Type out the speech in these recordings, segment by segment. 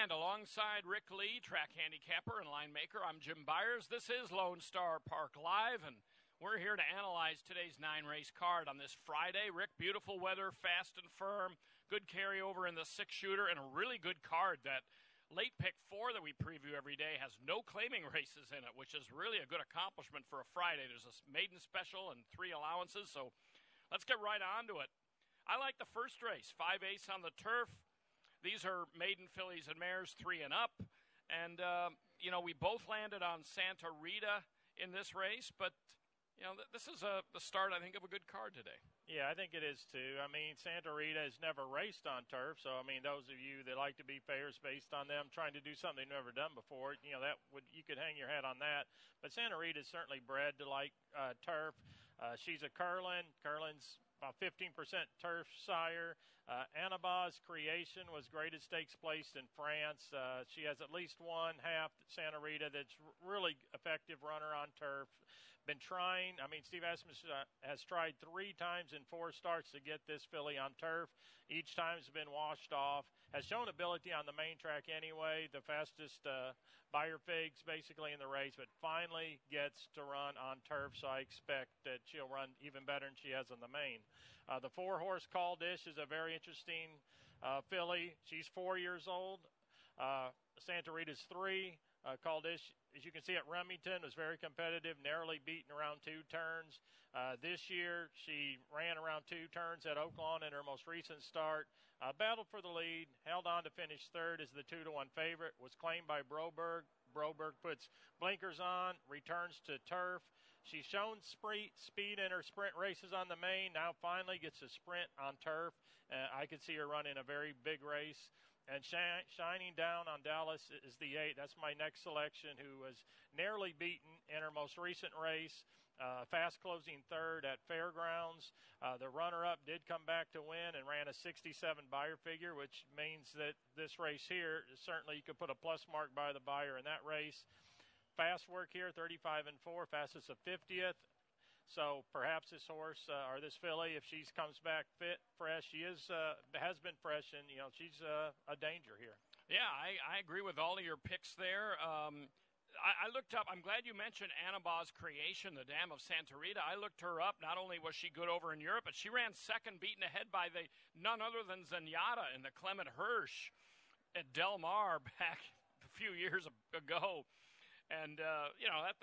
And alongside Rick Lee, track handicapper and line maker, I'm Jim Byers. This is Lone Star Park Live, and we're here to analyze today's 9-race card on this Friday. Rick, beautiful weather, fast and firm, good carryover in the 6-shooter, and a really good card. That late pick 4 that we preview every day has no claiming races in it, which is really a good accomplishment for a Friday. There's a maiden special and 3 allowances, so let's get right on to it. I like the first race, 5 Ace on the turf. These are maiden fillies and mares 3 and up. And, we both landed on Santa Rita in this race, but, this is the start, I think, of a good card today. Yeah, I think it is, too. I mean, Santa Rita has never raced on turf, so, those of you that like to be payers based on them trying to do something they've never done before, you could hang your hat on that. But Santa Rita is certainly bred to like turf. She's a Curlin. Curlin's about 15% turf sire. Anaba's Creation was graded stakes placed in France. She has at least one half Santa Rita that's really effective runner on turf. Been trying, Steve Asmus has tried 3 times in 4 starts to get this filly on turf. Each time has been washed off. Has shown ability on the main track anyway, the fastest Beyer figs basically in the race, but finally gets to run on turf, so I expect that she'll run even better than she has on the main. The 4-horse Caldish is a very interesting filly. She's 4 years old. Santa Rita's 3. Caldish, as you can see at Remington, was very competitive, narrowly beaten around 2 turns. This year, she ran around 2 turns at Oaklawn in her most recent start. Battled for the lead, held on to finish 3rd as the 2-1 favorite, was claimed by Broberg. Broberg puts blinkers on, returns to turf. She's shown speed in her sprint races on the main, now finally gets a sprint on turf. I could see her running a very big race. And shining down on Dallas is the 8. That's my next selection, who was narrowly beaten in her most recent race, fast closing 3rd at Fairgrounds. The runner-up did come back to win and ran a 67 Beyer figure, which means that this race here, certainly you could put a plus mark by the Beyer in that race. Fast work here, 35 and 4, fastest of 50th. So perhaps this horse or this filly, if she comes back fit, fresh, she has been fresh, and she's a danger here. Yeah, I agree with all of your picks there. I looked up. I'm glad you mentioned Anaba's Creation, the dam of Santa Rita. I looked her up. Not only was she good over in Europe, but she ran second, beaten ahead by none other than Zenyatta in the Clement Hirsch at Del Mar back a few years ago. And,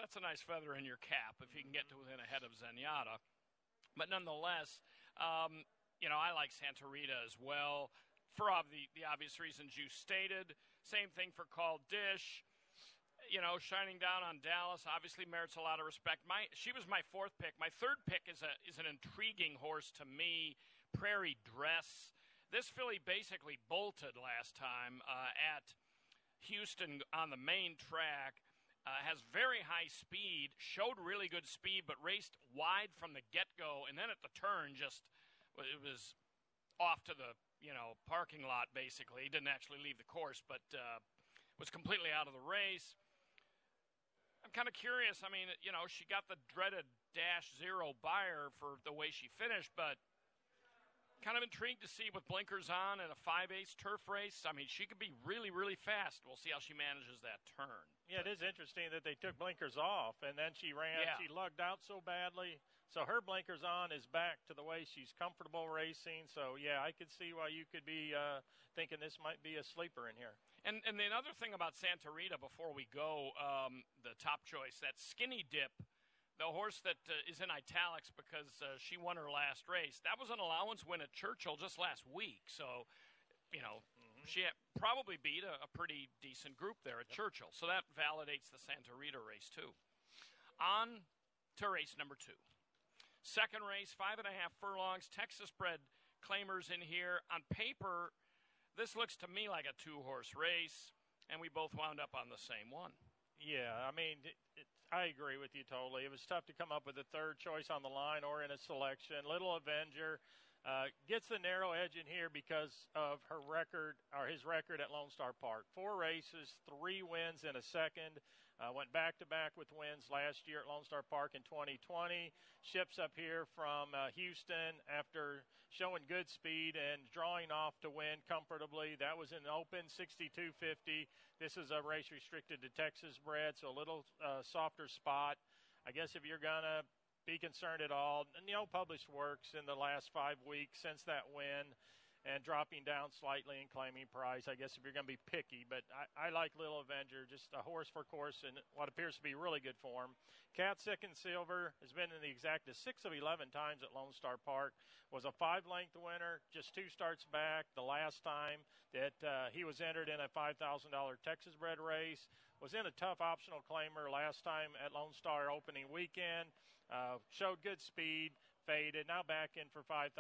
that's a nice feather in your cap if you can get to within ahead of Zenyatta. But nonetheless, I like Santa Rita as well for the obvious reasons you stated. Same thing for Caldish. Shining down on Dallas obviously merits a lot of respect. She was my 4th pick. My 3rd pick is an intriguing horse to me, Prairie Dress. This filly basically bolted last time at Houston on the main track. Has very high speed, showed really good speed, but raced wide from the get-go, and then at the turn it was off to the, parking lot, basically. He didn't actually leave the course, but was completely out of the race. I'm kind of curious. She got the dreaded -0 Beyer for the way she finished, but kind of intrigued to see with blinkers on in a 5-Ace turf race. She could be really, really fast. We'll see how she manages that turn. Yeah, it is interesting that they took blinkers off, and then she ran. Yeah. She lugged out so badly. So her blinkers on is back to the way she's comfortable racing. So, yeah, I could see why you could be thinking this might be a sleeper in here. And the other thing about Santa Rita before we go, the top choice, that Skinny Dip, the horse that is in italics because she won her last race, that was an allowance win at Churchill just last week. So, she probably beat a pretty decent group there at Churchill. So that validates the Santa Rita race, too. On to race number 2. Second race, 5.5 furlongs, Texas-bred claimers in here. On paper, this looks to me like a 2-horse race, and we both wound up on the same one. Yeah, I agree with you totally. It was tough to come up with a 3rd choice on the line or in a selection. Little Avenger, Gets the narrow edge in here because of her record, or his record at Lone Star Park. 4 races, 3 wins in a second. Went back-to-back with wins last year at Lone Star Park in 2020. Ships up here from Houston after showing good speed and drawing off to win comfortably. That was an open 62.50. This is a race restricted to Texas bred, so a little softer spot. I guess if you're going to be concerned at all, and published works in the last 5 weeks since that win and dropping down slightly in claiming price. I guess if you're going to be picky, but I like Little Avenger, just a horse for course in what appears to be really good form. Cat Second Silver has been in the exacta 6 of 11 times at Lone Star Park, was a 5-length winner, just 2 starts back. The last time that he was entered in a $5,000 Texas bred race, was in a tough optional claimer last time at Lone Star opening weekend, showed good speed, faded, now back in for $5,000.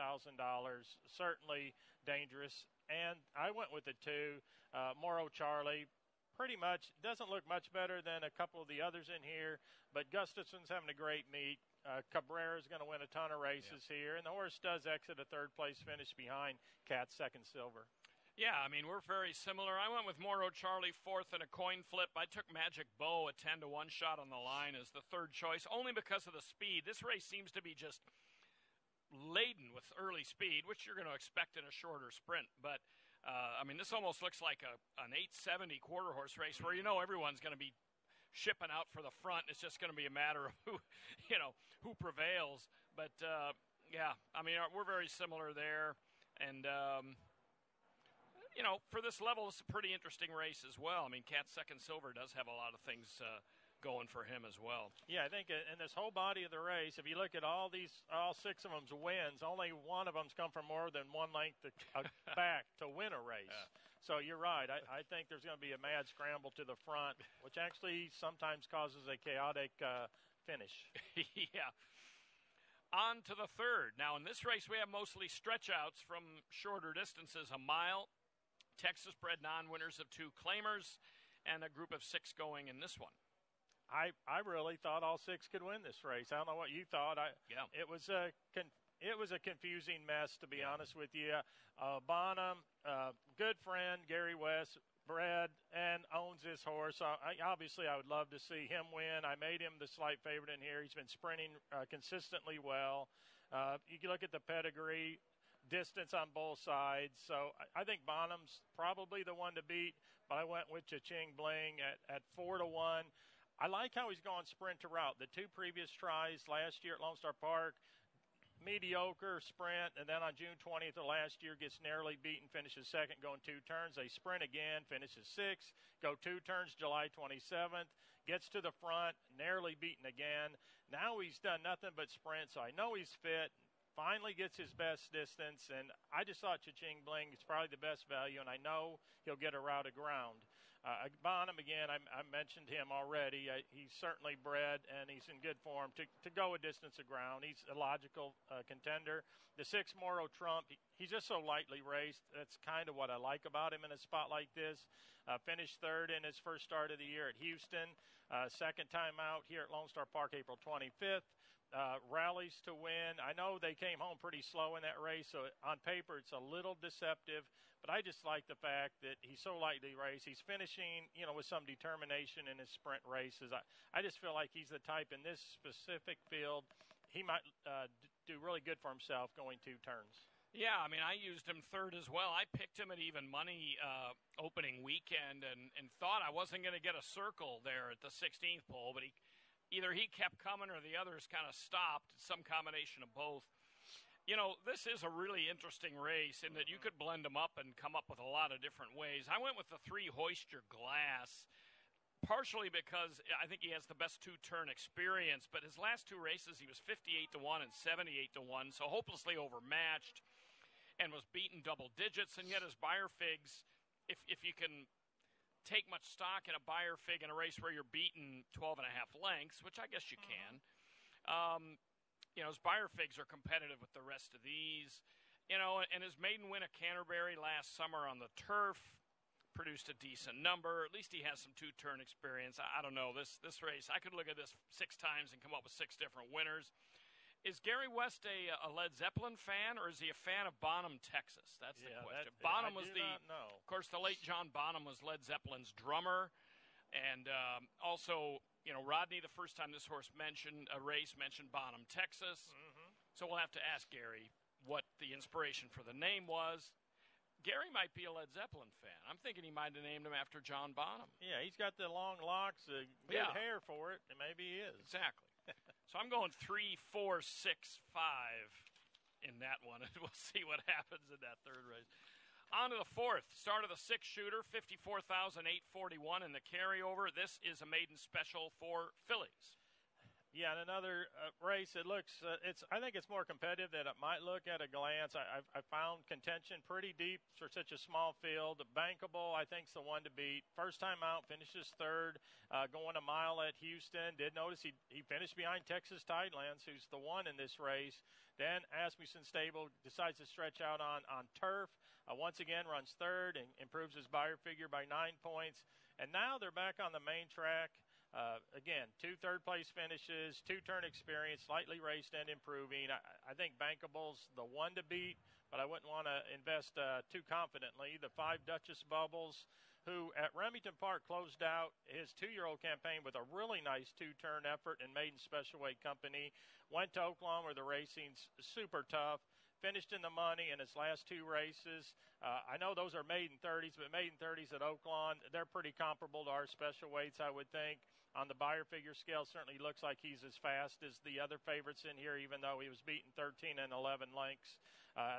Certainly dangerous. And I went with the 2, Moro Charlie. Pretty much doesn't look much better than a couple of the others in here, but Gustafson's having a great meet. Cabrera's going to win a ton of races here, and the horse does exit a 3rd-place finish behind Cat's Second Silver. Yeah, I mean, we're very similar. I went with Moro Charlie 4th in a coin flip. I took Magic Bow, a 10-1 shot on the line, as the 3rd choice, only because of the speed. This race seems to be just laden with early speed, which you're going to expect in a shorter sprint. But, I mean, this almost looks like an 870 quarter horse race where everyone's going to be shipping out for the front. It's just going to be a matter of who prevails. But, yeah, I mean, we're very similar there. And, for this level, it's a pretty interesting race as well. I mean, Cat Second Silver does have a lot of things going for him as well. Yeah, I think in this whole body of the race, if you look at all 6 of them's wins, only one of them's come from more than 1 length back to win a race. Yeah. So you're right. I think there's going to be a mad scramble to the front, which actually sometimes causes a chaotic finish. Yeah. On to the 3rd. Now, in this race, we have mostly stretch outs from shorter distances, a mile, Texas-bred non-winners of 2 claimers, and a group of 6 going in this one. I really thought all 6 could win this race. I don't know what you thought. It was a confusing mess, to be honest with you. Bonham, good friend, Gary West, bred and owns this horse. Obviously, I would love to see him win. I made him the slight favorite in here. He's been sprinting consistently well. You can look at the pedigree, distance on both sides. So I think Bonham's probably the one to beat, but I went with Cha-Ching Bling at 4-1. I like how he's going sprint to route. The 2 previous tries last year at Lone Star Park, mediocre sprint, and then on June 20th of last year gets narrowly beaten, finishes 2nd, going 2 turns. They sprint again, finishes 6th, go 2 turns July 27th, gets to the front, narrowly beaten again. Now he's done nothing but sprint, so I know he's fit. Finally gets his best distance, and I just thought Cha-Ching Bling is probably the best value, and I know he'll get a route of ground. Bonham, again, I mentioned him already. He's certainly bred, and he's in good form to go a distance of ground. He's a logical contender. The 6, Moro Trump, he's just so lightly raced. That's kind of what I like about him in a spot like this. Finished 3rd in his first start of the year at Houston. 2nd time out here at Lone Star Park, April 25th. Rallies to win. I know they came home pretty slow in that race, so on paper it's a little deceptive, but I just like the fact that he's so lightly raced. He's finishing, with some determination in his sprint races. I just feel like he's the type in this specific field, he might do really good for himself going 2 turns. Yeah, I mean, I used him 3rd as well. I picked him at even money opening weekend and thought I wasn't going to get a circle there at the 16th pole, but either he kept coming or the others kind of stopped, some combination of both. This is a really interesting race in that you could blend them up and come up with a lot of different ways. I went with the 3 Hoist Your Glass, partially because I think he has the best 2-turn experience, but his last 2 races he was 58-1 and 78-1, so hopelessly overmatched and was beaten double digits, and yet his Beyer Figs, if you can take much stock in a Beyer Fig in a race where you're beaten 12.5 lengths, which I guess you can. His Beyer Figs are competitive with the rest of these. And his maiden win at Canterbury last summer on the turf produced a decent number. At least he has some 2-turn experience. I don't know. This race, I could look at this 6 times and come up with 6 different winners. Is Gary West a Led Zeppelin fan, or is he a fan of Bonham, Texas? That's the question. Bonham was of course, the late John Bonham was Led Zeppelin's drummer, and also, Rodney, the first time this horse mentioned Bonham, Texas. Mm-hmm. So we'll have to ask Gary what the inspiration for the name was. Gary might be a Led Zeppelin fan. I'm thinking he might have named him after John Bonham. Yeah, he's got the long locks, good hair for it, and maybe he is. Exactly. So I'm going 3, 4, 6, 5 in that one, and we'll see what happens in that third race. On to the fourth, start of the six-shooter, 54,841 in the carryover. This is a maiden special for fillies. Yeah, and another race. It looks. I think it's more competitive than it might look at a glance. I found contention pretty deep for such a small field. Bankable, I think, is the one to beat. First time out, finishes third, going a mile at Houston. Did notice he finished behind Texas Highlands, who's the one in this race. Then Asmussen Stable decides to stretch out on turf. Once again, runs third and improves his buyer figure by 9 points. And now they're back on the main track. Again, 2 third-place finishes, 2 turn experience, slightly raced and improving. I think Bankable's the one to beat, but I wouldn't want to invest too confidently. The 5 Duchess Bubbles, who at Remington Park closed out his 2-year-old campaign with a really nice 2-turn effort in maiden special weight company, went to Oaklawn where the racing's super tough, finished in the money in his last 2 races. I know those are maiden 30s, but maiden 30s at Oaklawn, they're pretty comparable to our special weights, I would think. On the buyer figure scale, certainly looks like he's as fast as the other favorites in here, even though he was beaten 13 and 11 lengths.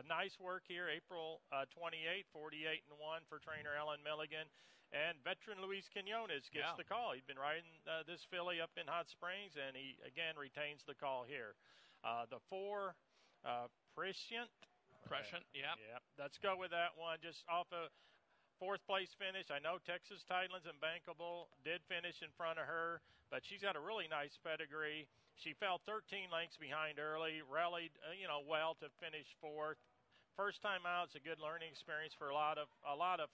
Nice work here, April 28th, 48-1 for trainer Ellen Milligan. And veteran Luis Quinones gets the call. He'd been riding this filly up in Hot Springs, and he, again, retains the call here. The 4, Prescient. Yeah. Let's go with that one. Just off a 4th place finish. I know Texas Tidelands and Bankable did finish in front of her, but she's got a really nice pedigree. She fell 13 lengths behind early, rallied, well to finish 4th. First time out, it's a good learning experience for a lot of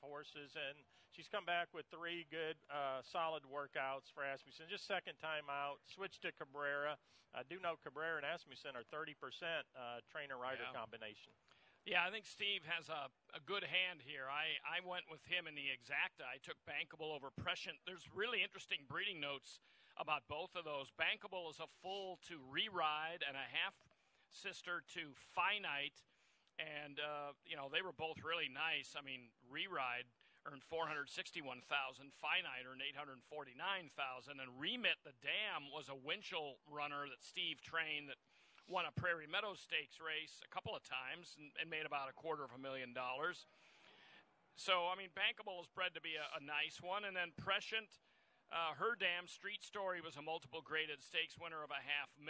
horses, and she's come back with 3 good, solid workouts for Asmussen. Just second time out, switched to Cabrera. I do know Cabrera and Asmussen are 30% trainer-rider combination. Yeah, I think Steve has a good hand here. I went with him in the exacta. I took Bankable over Prescient. There's really interesting breeding notes about both of those. Bankable is a full to Re-Ride and a half-sister to Finite. And, they were both really nice. I mean, Re-Ride earned $461,000. Finite earned $849,000. And Remit the Dam was a Winchell runner that Steve trained that won a Prairie Meadows Stakes race a couple of times and made about $250,000. So, I mean, Bankable is bred to be a nice one. And then Prescient, her Dam Street Story was a multiple graded stakes winner of $500,000.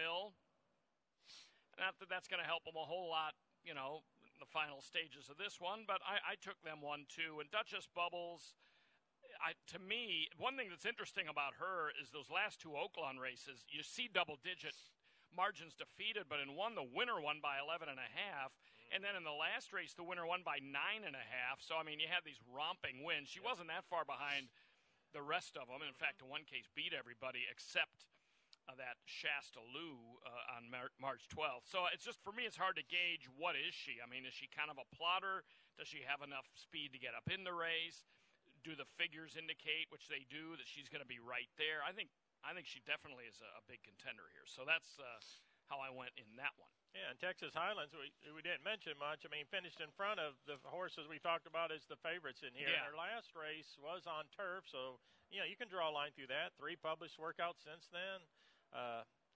Not that that's going to help them a whole lot, in the final stages of this one, but I took them 1-2. And Duchess Bubbles, to me, one thing that's interesting about her is those last 2 Oaklawn races, you see double-digit margins defeated, but in one, the winner won by 11.5, and then in the last race, the winner won by 9.5. So, I mean, you had these romping wins. She wasn't that far behind the rest of them. In fact, in one case, beat everybody except that Shasta Lou on March 12th. So it's just, for me, it's hard to gauge what is she. I mean, is she kind of a plotter? Does she have enough speed to get up in the race? Do the figures indicate, which they do, that she's going to be right there? I think she definitely is a big contender here. So that's how I went in that one. Yeah, and Texas Highlands, we didn't mention much. I mean, finished in front of the horses we talked about as the favorites in here. Yeah. And her last race was on turf, so, you can draw a line through that. 3 published workouts since then.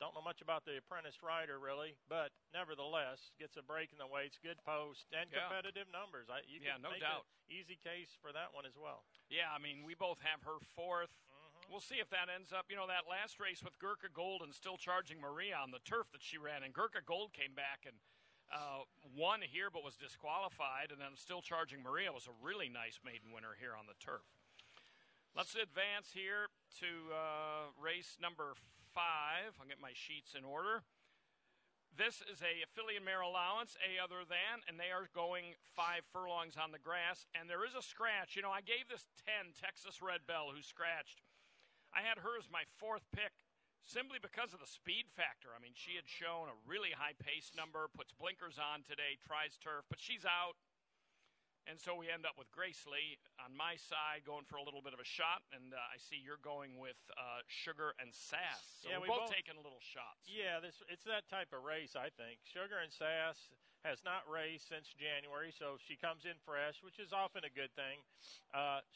Don't know much about the apprentice rider, really, but nevertheless, gets a break in the weights, good post, and competitive numbers. You can no make doubt. an easy case for that one as well. Yeah, I mean, we both have her 4th. We'll see if that ends up, that last race with Gurkha Gold and Still Charging Maria on the turf that she ran. And Gurkha Gold came back and won here but was disqualified. And then Still Charging Maria was a really nice maiden winner here on the turf. Let's advance here to race number 5. I'll get my sheets in order. This is a filly and mare allowance, A other than, and they are going 5 furlongs on the grass. And there is a scratch. I gave this 10, Texas Red Bell, who scratched. I had her as my 4th pick simply because of the speed factor. I mean, she had shown a really high pace number, puts blinkers on today, tries turf, but she's out. And so we end up with Grace Lee on my side going for a little bit of a shot, and I see you're going with Sugar and Sass. So yeah, we're both taking little shots. Yeah, it's that type of race, I think. Sugar and Sass has not raced since January, so she comes in fresh, which is often a good thing.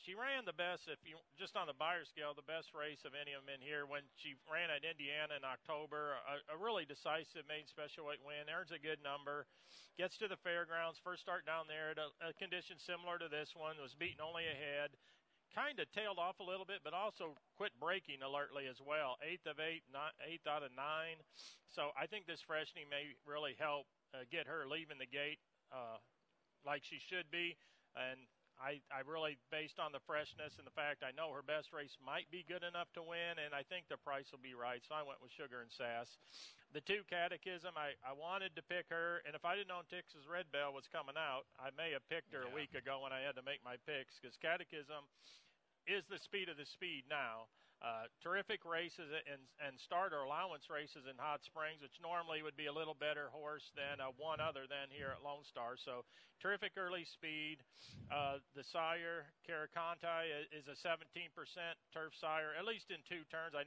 She ran the best, if you just on the buyer scale, the best race of any of them in here when she ran at Indiana in October. A really decisive maiden special weight win, earns a good number, gets to the fairgrounds, first start down there at a condition similar to this one, was beaten only ahead. Kind of tailed off a little bit, but also quit braking alertly as well. 8th out of 9. So I think this freshening may really help get her leaving the gate like she should be. And I really, based on the freshness and the fact I know her best race might be good enough to win, and I think the price will be right. So I went with Sugar and Sass. The 2 Catechism, I wanted to pick her, and if I didn't know Texas Red Bell was coming out, I may have picked her a week ago when I had to make my picks, because Catechism is the speed of the speed now. Terrific races and starter allowance races in Hot Springs, which normally would be a little better horse than one other than here at Lone Star. So terrific early speed. The sire, Caraconte, is a 17% turf sire, at least in 2 turns. I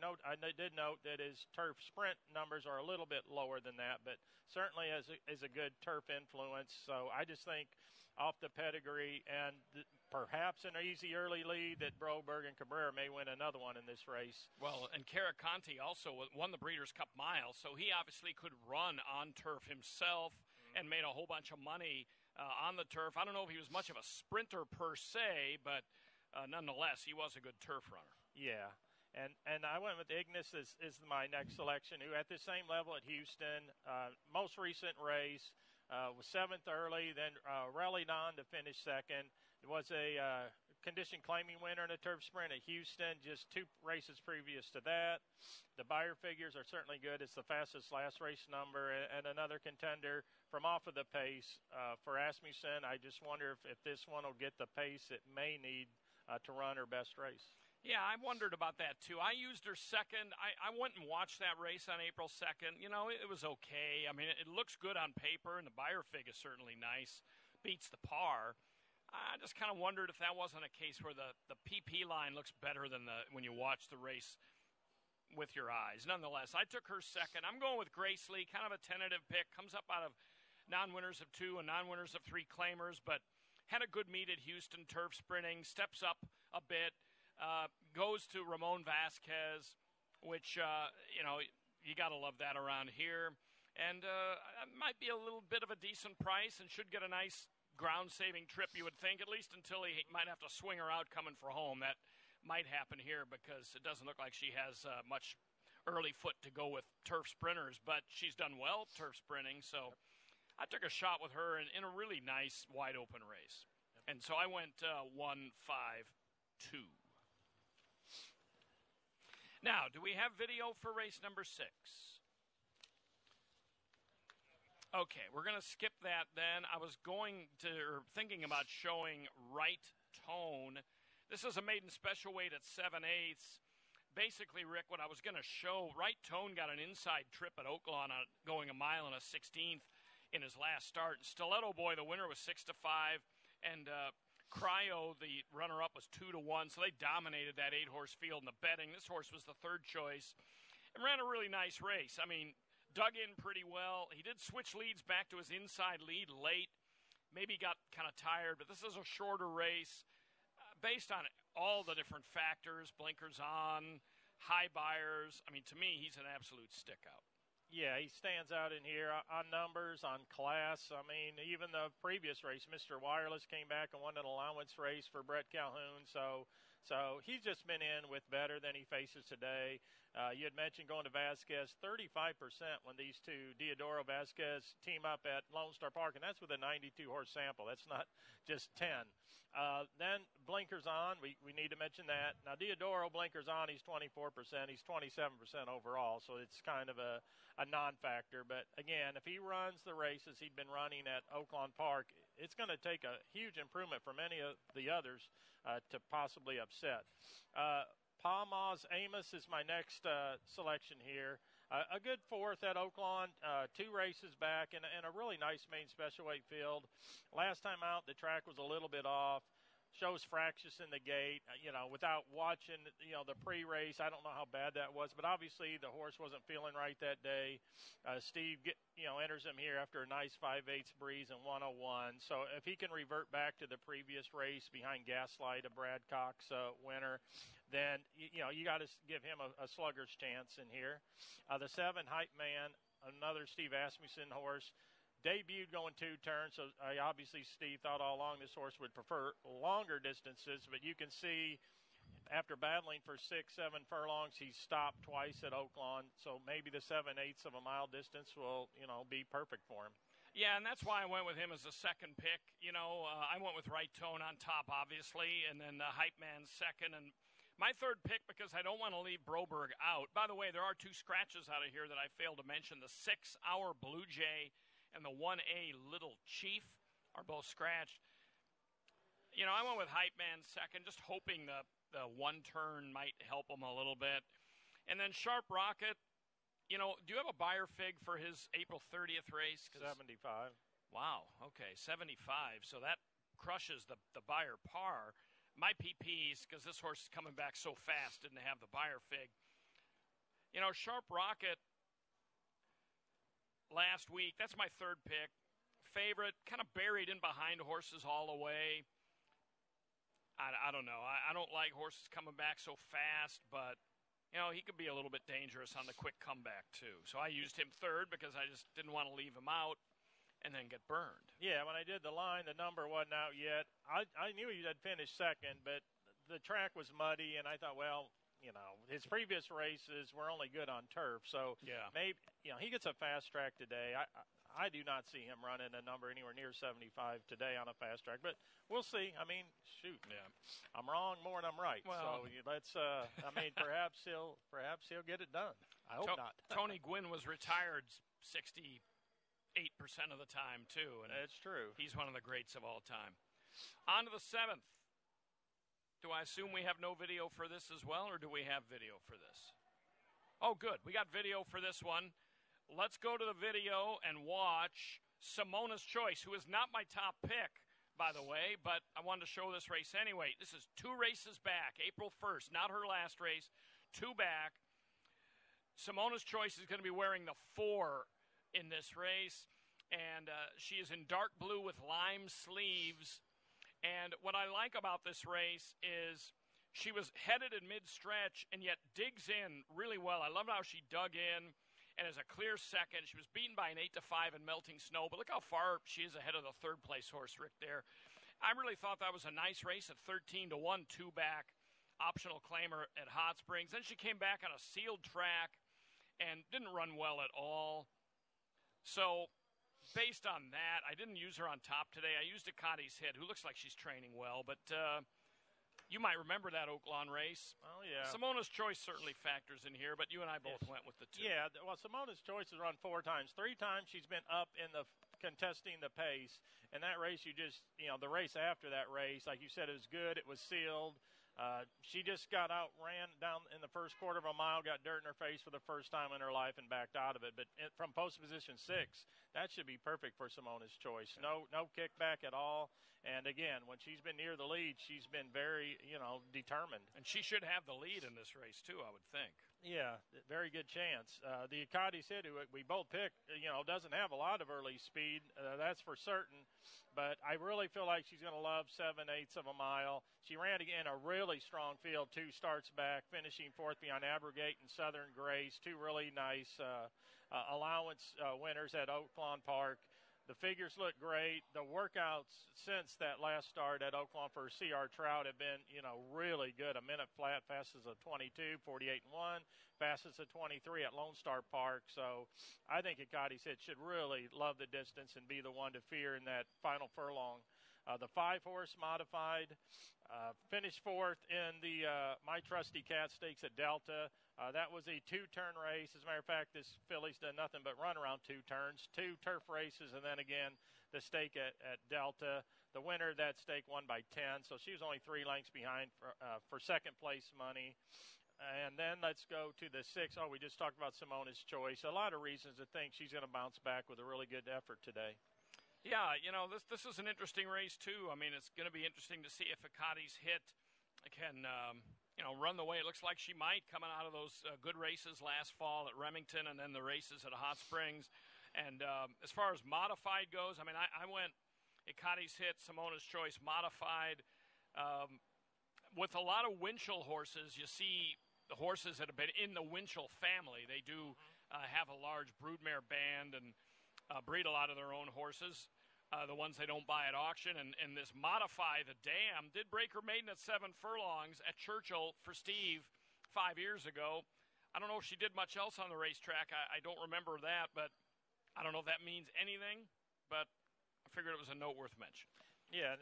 did note that his turf sprint numbers are a little bit lower than that, but certainly is a good turf influence. So I just think off the pedigree and perhaps an easy early lead that Broberg and Cabrera may win another one in this race. Well, and Caraconte also won the Breeders' Cup Mile, so he obviously could run on turf himself and made a whole bunch of money on the turf. I don't know if he was much of a sprinter per se, but nonetheless, he was a good turf runner. Yeah. And I went with Ignis as my next selection, who at the same level at Houston, most recent race, was 7th early, then rallied on to finish 2nd. It was a condition claiming winner in a turf sprint at Houston, just 2 races previous to that. The buyer figures are certainly good. It's the fastest last race number, and another contender from off of the pace for Asmussen. I just wonder if this one will get the pace it may need to run her best race. Yeah, I wondered about that, too. I used her second. I went and watched that race on April 2nd. You know, it was okay. I mean, it looks good on paper, and the buyer fig is certainly nice. Beats the par. I just kind of wondered if that wasn't a case where the PP line looks better than when you watch the race with your eyes. Nonetheless, I took her second. I'm going with Grace Lee, kind of a tentative pick. Comes up out of non-winners of 2 and non-winners of 3 claimers, but had a good meet at Houston turf sprinting, steps up a bit. Goes to Ramon Vasquez, which, you got to love that around here. And might be a little bit of a decent price and should get a nice ground-saving trip, you would think, at least until he might have to swing her out coming for home. That might happen here because it doesn't look like she has much early foot to go with turf sprinters, but she's done well turf sprinting. So I took a shot with her in a really nice wide-open race. And so I went 1-5-2. Now, do we have video for race number 6? Okay, we're going to skip that then. I was thinking about showing Right Tone. This is a maiden special weight at 7/8. Basically, Rick, what I was going to show, Right Tone got an inside trip at Oaklawn going a mile and a 16th in his last start. Stiletto Boy, the winner, was 6-5, and Cryo, the runner-up, was 2-1, so they dominated that 8-horse field in the betting. This horse was the 3rd choice and ran a really nice race. I mean, dug in pretty well. He did switch leads back to his inside lead late. Maybe got kind of tired, but this is a shorter race. Based on all the different factors, blinkers on, high buyers, I mean, to me, he's an absolute stick-out. Yeah, he stands out in here on numbers, on class. I mean, even the previous race, Mr. Wireless came back and won an allowance race for Brett Calhoun. So he's just been in with better than he faces today. You had mentioned going to Vasquez, 35% when these two, Diodoro Vasquez, team up at Lone Star Park, and that's with a 92-horse sample. That's not just 10. Then blinkers on, we need to mention that. Now, Diodoro blinkers on, he's 24%. He's 27% overall, so it's kind of a non-factor. But, again, if he runs the races he'd been running at Oaklawn Park, it's going to take a huge improvement from any of the others to possibly upset. Palmas Amos is my next selection here. A good fourth at Oaklawn, 2 races back, and a really nice main special weight field. Last time out, the track was a little bit off. Shows fractious in the gate. Without watching, the pre-race, I don't know how bad that was, but obviously the horse wasn't feeling right that day. Steve, enters him here after a nice 5/8 breeze in 101. So if he can revert back to the previous race behind Gaslight, a Brad Cox winner, then you got to give him a slugger's chance in here. The 7 Hype Man, another Steve Asmussen horse. Debuted going 2 turns, so obviously Steve thought all along this horse would prefer longer distances, but you can see after battling for 6-7 furlongs, he's stopped twice at Oaklawn, so maybe the 7/8 of a mile distance will, be perfect for him. Yeah, and that's why I went with him as the second pick. I went with Right Tone on top, obviously, and then Hype Man second, and my third pick, because I don't want to leave Broberg out. By the way, there are 2 scratches out of here that I failed to mention. The 6 Hour Blue Jay and the 1A Little Chief are both scratched. I went with Hype Man second, just hoping the one turn might help him a little bit. And then Sharp Rocket, do you have a buyer fig for his April 30th race? 75. Wow, okay, 75. So that crushes the buyer par. My PPs, because this horse is coming back so fast, didn't have the buyer fig. Sharp Rocket, last week, that's my third pick. Favorite, kind of buried in behind horses all the way. I don't know. I don't like horses coming back so fast, but, he could be a little bit dangerous on the quick comeback, too. So I used him third because I just didn't want to leave him out and then get burned. Yeah, when I did the line, the number wasn't out yet. I knew he had finished second, but the track was muddy, and I thought, well, his previous races were only good on turf. So yeah, maybe he gets a fast track today. I do not see him running a number anywhere near 75 today on a fast track, but we'll see. I mean, shoot, yeah, I'm wrong more than I'm right. Well, so let's. Perhaps he'll get it done. I hope not. Tony Gwynn was retired 68% of the time too, and that's true. He's one of the greats of all time. On to the 7th. Do I assume we have no video for this as well, or do we have video for this? Oh, good. We got video for this one. Let's go to the video and watch Simona's Choice, who is not my top pick, by the way, but I wanted to show this race anyway. This is 2 races back, April 1st, not her last race, 2 back. Simona's Choice is going to be wearing the 4 in this race, and she is in dark blue with lime sleeves. And what I like about this race is she was headed in mid-stretch and yet digs in really well. I love how she dug in and is a clear second. She was beaten by an 8-5 in Melting Snow, but look how far she is ahead of the third-place horse, Rick, there. I really thought that was a nice race at 13-1, 2 back, optional claimer at Hot Springs. Then she came back on a sealed track and didn't run well at all. So based on that, I didn't use her on top today. I used Ducati's Hit, who looks like she's training well, but you might remember that Oaklawn race. Oh, yeah. Simona's Choice certainly factors in here, but you and I both went with the 2. Yeah, well, Simona's Choice has run 4 times. 3 times she's been up in the contesting the pace. And that race, the race after that race, like you said, it was good. It was sealed. She just got ran down in the first quarter of a mile, got dirt in her face for the first time in her life, and backed out of it. But from post position 6, that should be perfect for Simona's Choice. No kickback at all. And again, when she's been near the lead, she's been very, determined. And she should have the lead in this race too, I would think. Yeah, very good chance. The Ducati's Hit, who we both picked, doesn't have a lot of early speed. That's for certain. But I really feel like she's going to love 7/8 of a mile. She ran again a really strong field, 2 starts back, finishing 4th behind Abrogate and Southern Grace, 2 really nice allowance winners at Oaklawn Park. The figures look great. The workouts since that last start at Oaklawn for C.R. Trout have been, really good. A minute flat, fastest of 22, 48-1, fastest of 23 at Lone Star Park. So I think Ducati's Hit should really love the distance and be the one to fear in that final furlong. The 5-horse modified finished fourth in the My Trusty Cat Stakes at Delta. That was a 2-turn race. As a matter of fact, this filly's done nothing but run around 2 turns, 2 turf races, and then again the stake at Delta. The winner of that stake won by 10, so she was only 3 lengths behind for second place money. And then let's go to the 6. Oh, we just talked about Simona's Choice. A lot of reasons to think she's going to bounce back with a really good effort today. Yeah, this is an interesting race, too. I mean, it's going to be interesting to see if Akati's Hit can, run the way it looks like she might, coming out of those good races last fall at Remington and then the races at Hot Springs. And as far as modified goes, I mean, I went Akati's Hit, Simona's Choice, modified. With a lot of Winchell horses, you see the horses that have been in the Winchell family. They do have a large broodmare band and breed a lot of their own horses, the ones they don't buy at auction. And this Modify the Dam did break her maiden at 7 furlongs at Churchill for Steve 5 years ago. I don't know if she did much else on the racetrack. I don't remember that, but I don't know if that means anything, but I figured it was a note worth mention. Yeah, and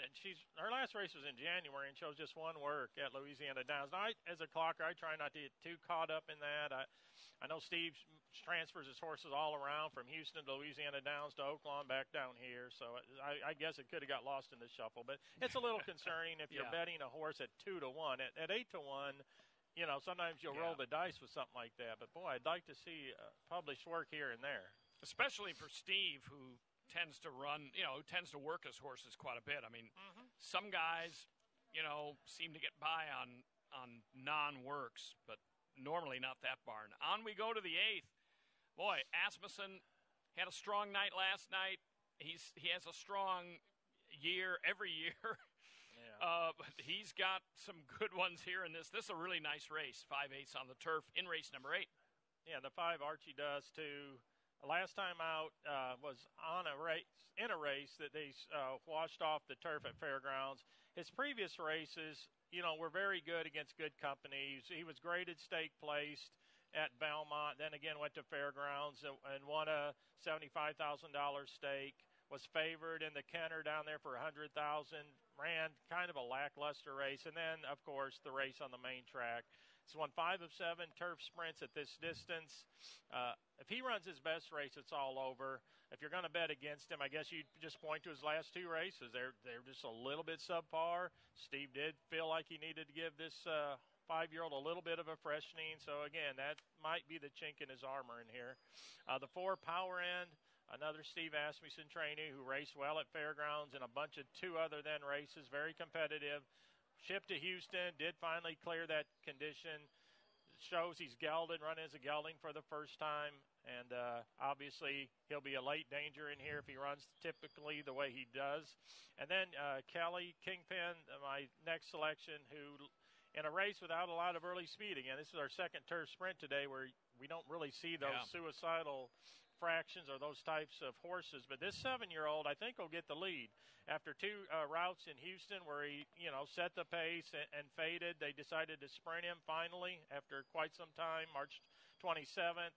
her last race was in January and chose just 1 work at Louisiana Downs. Now, as a clocker, I try not to get too caught up in that. I know Steve transfers his horses all around from Houston to Louisiana Downs to Oaklawn back down here, so I guess it could have got lost in the shuffle. But it's a little concerning if you're betting a horse at 2-1. At 8-1, sometimes you'll roll the dice with something like that. But, boy, I'd like to see published work here and there. Especially for Steve, who tends to run, who tends to work his horses quite a bit. I mean, some guys, seem to get by on non-works, but normally not that barn. On we go to the 8th. Boy, Asmussen had a strong night last night. He has a strong year every year. But he's got some good ones here in this. This is a really nice race, 5/8 on the turf in race number 8. Yeah, the 5 Archie does too. Last time out was in a race that they washed off the turf at Fairgrounds. His previous races, were very good against good companies. He was graded stake placed at Belmont, then again went to Fairgrounds and won a $75,000 stake. Was favored in the Kenner down there for $100,000. Ran kind of a lackluster race, and then of course the race on the main track. He's won 5 of 7 turf sprints at this distance. If he runs his best race, it's all over. If you're going to bet against him, I guess you just point to his last 2 races. They're just a little bit subpar. Steve did feel like he needed to give this 5-year-old a little bit of a freshening. So again, that might be the chink in his armor in here. The 4 Power End, another Steve Asmussen trainee who raced well at Fairgrounds and a bunch of 2 other then races, very competitive. Shipped to Houston, did finally clear that condition. Shows he's gelded, run as a gelding for the first time. And obviously he'll be a late danger in here if he runs typically the way he does. And then Kelly Kingpin, my next selection, who in a race without a lot of early speed. Again, this is our second turf sprint today where we don't really see those suicidal fractions or those types of horses. But this 7-year-old, I think, will get the lead. After 2 routes in Houston where he, set the pace and faded, they decided to sprint him finally after quite some time, March 27th.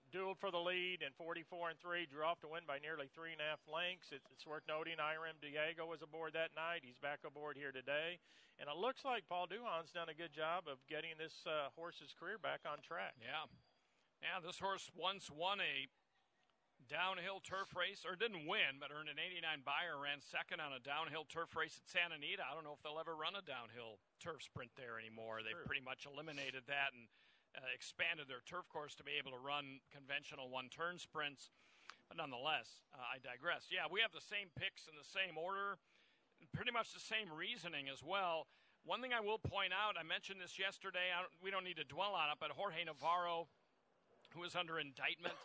Dueled for the lead in 44 and 3, drew off to win by nearly 3.5 lengths. It's worth noting Iram Diego was aboard that night. He's back aboard here today. And it looks like Paul Duhan's done a good job of getting this horse's career back on track. Yeah, this horse once won a downhill turf race, or didn't win, but earned an 89 buyer, ran second on a downhill turf race at Santa Anita. I don't know if they'll ever run a downhill turf sprint there anymore. They've pretty much eliminated that and expanded their turf course to be able to run conventional one-turn sprints. But nonetheless, I digress. Yeah, we have the same picks in the same order, pretty much the same reasoning as well. One thing I will point out, I mentioned this yesterday, we don't need to dwell on it, but Jorge Navarro, who is under indictment,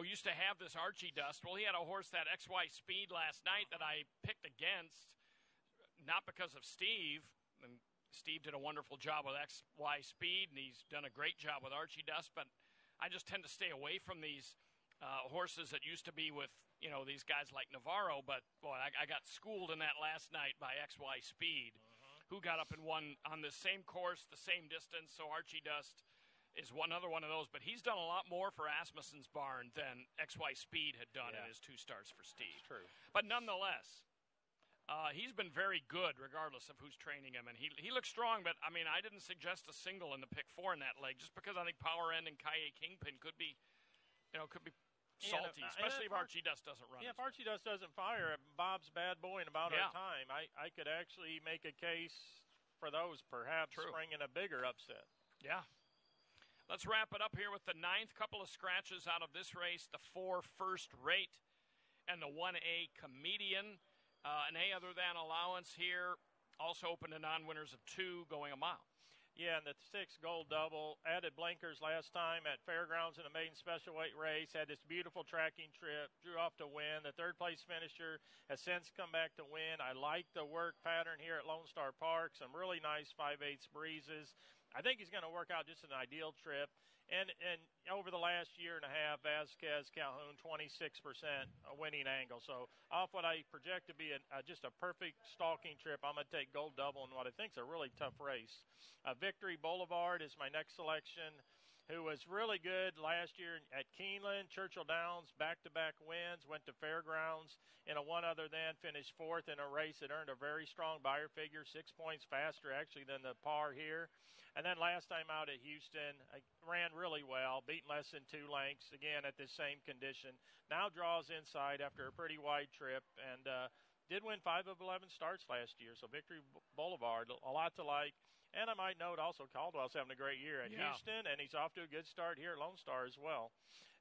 used to have this Archie Dust. Well, he had a horse, that XY Speed, last night that I picked against, not because of Steve. And Steve did a wonderful job with XY Speed, and he's done a great job with Archie Dust, but I just tend to stay away from these horses that used to be with, these guys like Navarro. But, boy, I got schooled in that last night by XY Speed, who got up and won on the same course, the same distance. So Archie Dust is another one of those. But he's done a lot more for Asmussen's barn than XY Speed had done in his 2 starts for Steve. That's true. But nonetheless, he's been very good regardless of who's training him. And he looks strong, but, I mean, I didn't suggest a single in the pick 4 in that leg just because I think Power End and Kaye Kingpin could be salty, especially if Archie Dust doesn't run. Yeah, if Archie Dust doesn't fire, Bob's bad boy in about our time. I could actually make a case for those, perhaps bringing a bigger upset. Yeah. Let's wrap it up here with the 9th. Couple of scratches out of this race. The 4 First Rate and the 1A Comedian. An A other than allowance here. Also open to non-winners of 2 going a mile. Yeah, and the 6 Gold Double added blinkers last time at Fairgrounds in the maiden special weight race. Had this beautiful tracking trip, drew off to win. The 3rd place finisher has since come back to win. I like the work pattern here at Lone Star Park. Some really nice 5/8 breezes. I think he's going to work out just an ideal trip. And over the last year and a half, Vasquez Calhoun, 26% winning angle. So off what I project to be just a perfect stalking trip, I'm going to take Gold Double in what I think is a really tough race. Victory Boulevard is my next selection, who was really good last year at Keeneland, Churchill Downs, back-to-back wins, went to Fairgrounds in a one other than, finished 4th in a race that earned a very strong buyer figure, 6 points faster actually than the par here. And then last time out at Houston, I ran really well, beaten less than 2 lengths, again at this same condition. Now draws inside after a pretty wide trip, and did win 5 of 11 starts last year. So Victory Boulevard, a lot to like. And I might note also Caldwell's having a great year at Houston, and he's off to a good start here at Lone Star as well.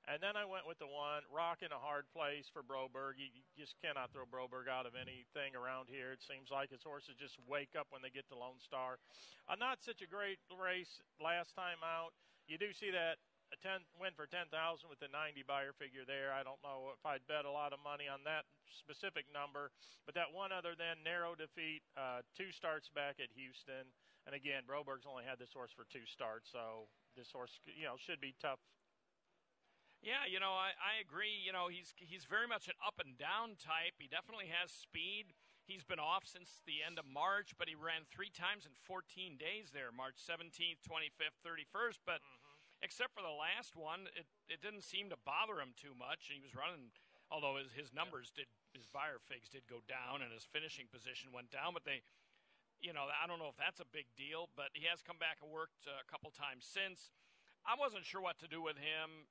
And then I went with the 1, Rock in a Hard Place for Broberg. You just cannot throw Broberg out of anything around here. It seems like his horses just wake up when they get to Lone Star. Not such a great race last time out. You do see that a 10 win for 10,000 with the 90 buyer figure there. I don't know if I'd bet a lot of money on that specific number, but that one other than narrow defeat, 2 starts back at Houston. And again, Broberg's only had this horse for 2 starts, so this horse, should be tough. Yeah, I agree. He's very much an up and down type. He definitely has speed. He's been off since the end of March, but he ran 3 times in 14 days there, March 17th, 25th, 31st. But except for the last one, it didn't seem to bother him too much. He was running, although his numbers his buyer figs did go down and his finishing position went down. But I don't know if that's a big deal, but he has come back and worked a couple times since. I wasn't sure what to do with him.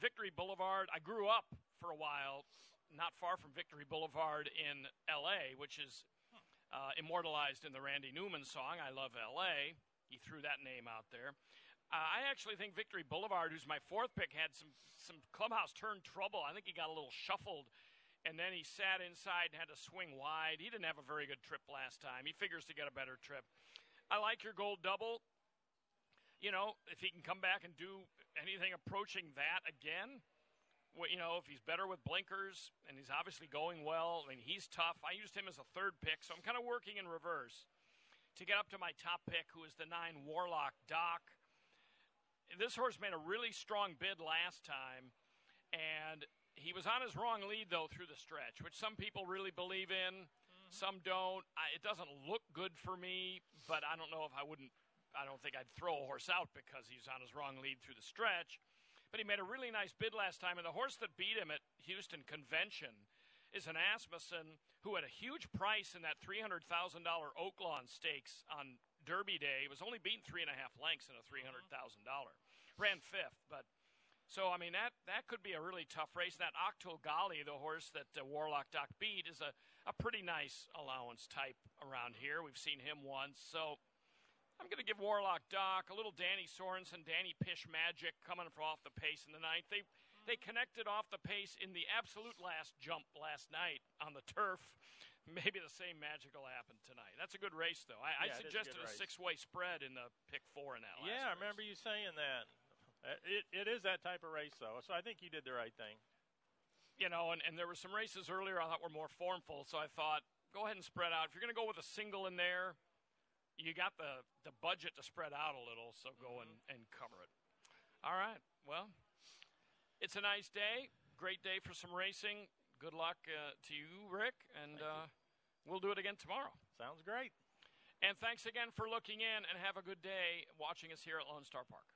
Victory Boulevard, I grew up for a while not far from Victory Boulevard in L.A., which is immortalized in the Randy Newman song, I Love L.A. He threw that name out there. I actually think Victory Boulevard, who's my 4th pick, had some clubhouse turn trouble. I think he got a little shuffled, and then he sat inside and had to swing wide. He didn't have a very good trip last time. He figures to get a better trip. I like your Gold Double. If he can come back and do anything approaching that again, if he's better with blinkers, and he's obviously going well, I mean, he's tough. I used him as a 3rd pick, so I'm kind of working in reverse to get up to my top pick, who is the 9 Warlock Doc. This horse made a really strong bid last time, and he was on his wrong lead, though, through the stretch, which some people really believe in. Some don't. It doesn't look good for me, but I don't know if I don't think I'd throw a horse out because he's on his wrong lead through the stretch. But he made a really nice bid last time, and the horse that beat him at Houston Convention is an Asmussen who had a huge price in that $300,000 Oaklawn Stakes on Derby Day. He was only beaten 3.5 lengths in a $300,000. Ran 5th, but so, I mean, that could be a really tough race. That Octo Gali, the horse that Warlock Doc beat, is a pretty nice allowance type around here. We've seen him once, so I'm going to give Warlock Doc a little Danny Sorensen, Danny Pish magic coming from off the pace in the 9th. They connected off the pace in the absolute last jump last night on the turf. Maybe the same magic will happen tonight. That's a good race, though. I suggested a 6-way spread in the pick 4 in that last race. I remember you saying that. It is that type of race, though, so I think you did the right thing. And there were some races earlier I thought were more formful, so I thought, go ahead and spread out. If you're going to go with a single in there, you got the budget to spread out a little, so go and cover it. All right, well, it's a nice day. Great day for some racing. Good luck to you, Rick, and we'll do it again tomorrow. Sounds great. And thanks again for looking in, and have a good day watching us here at Lone Star Park.